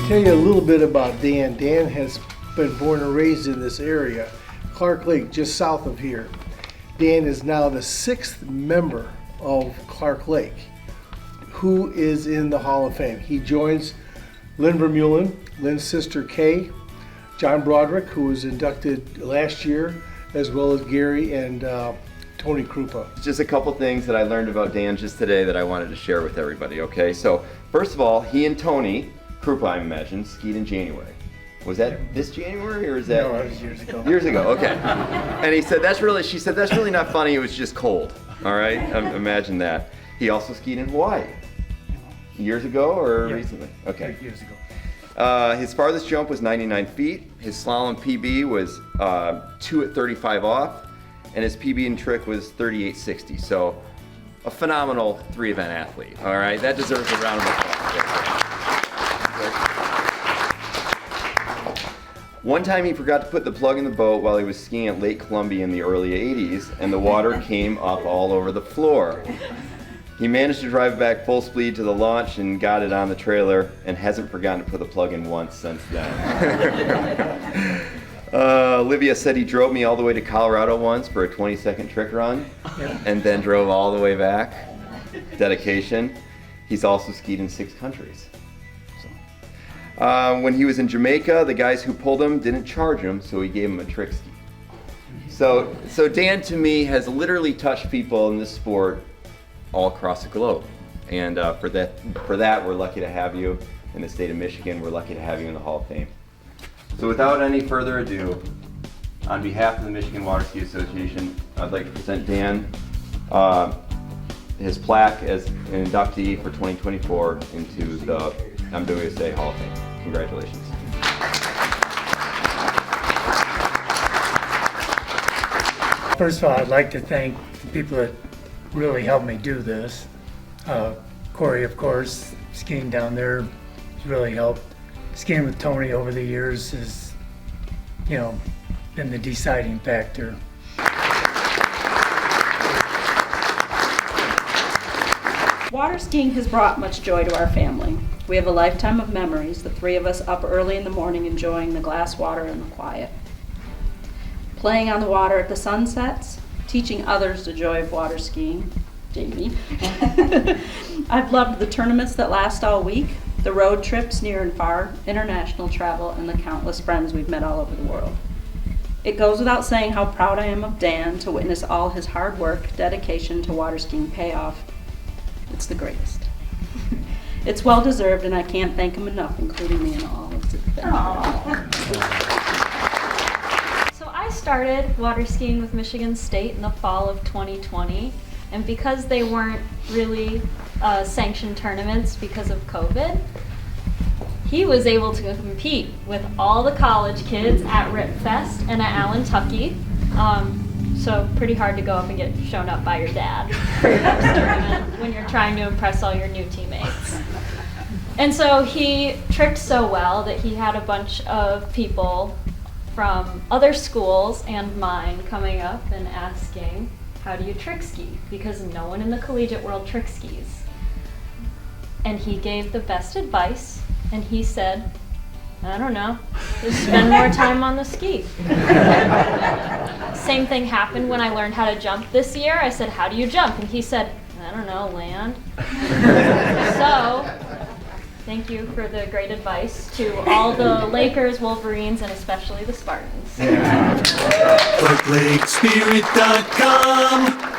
Tell you a little bit about Dan. Dan has been born and raised in this area, Clark Lake, just south of here. Dan is now the 6th member of Clark Lake who is in the Hall of Fame. He joins Lynn Vermeulen, Lynn's sister Kay, John Broderick, who was inducted last year, as well as Gary and Tony Krupa. Just a couple things that I learned about Dan just today that I wanted to share with everybody, okay? So, first of all, he and Tony Krupa, I imagine, skied in January. Was that this January or is that? No, it was years ago. Years ago, okay. And she said, that's really not funny, it was just cold, all right? Imagine that. He also skied in Hawaii. Years ago or recently? Okay. Years ago. His farthest jump was 99 feet. His slalom PB was 2 at 35 off, and his PB and trick was 38.60. So, a phenomenal 3-event athlete. All right, that deserves a round of applause. One time he forgot to put the plug in the boat while he was skiing at Lake Columbia in the early 80s, and the water came up all over the floor. He managed to drive back full speed to the launch and got it on the trailer and hasn't forgotten to put the plug in once since then. Olivia said he drove me all the way to Colorado once for a 20-second trick run and then drove all the way back. Dedication. He's also skied in 6 countries. When he was in Jamaica, the guys who pulled him didn't charge him, so he gave him a trick ski. So Dan, to me, has literally touched people in this sport all across the globe, and for that we're lucky to have you in the state of Michigan. We're lucky to have you in the Hall of Fame. So without any further ado, on behalf of the Michigan Waterski Association, I'd like to present Dan his plaque as an inductee for 2024 into the MWSA Hall of Fame. Congratulations. First of all, I'd like to thank the people that really helped me do this. Corey, of course, skiing down there has really helped. Skiing with Tony over the years has, been the deciding factor. Water skiing has brought much joy to our family. We have a lifetime of memories, the 3 of us up early in the morning enjoying the glass water and the quiet. Playing on the water at the sunsets, teaching others the joy of water skiing. Jamie. I've loved the tournaments that last all week, the road trips near and far, international travel, and the countless friends we've met all over the world. It goes without saying how proud I am of Dan to witness all his hard work, dedication to water skiing pay off. It's the greatest. It's well deserved, and I can't thank him enough, including me in all of it. I started water skiing with Michigan State in the fall of 2020, and because they weren't really sanctioned tournaments because of COVID, he was able to compete with all the college kids at Rip Fest and at Allen Tucky. So pretty hard to go up and get shown up by your dad for your next tournament when you're trying to impress all your new teammates. And so he tricked so well that he had a bunch of people from other schools and mine coming up and asking, how do you trick ski? Because no one in the collegiate world trick skis. And he gave the best advice, and he said, I don't know, just spend more time on the ski. Same thing happened when I learned how to jump this year. I said, how do you jump? And he said, I don't know, land. So, thank you for the great advice to all the Lakers, Wolverines, and especially the Spartans. ClarkLakeSpirit.com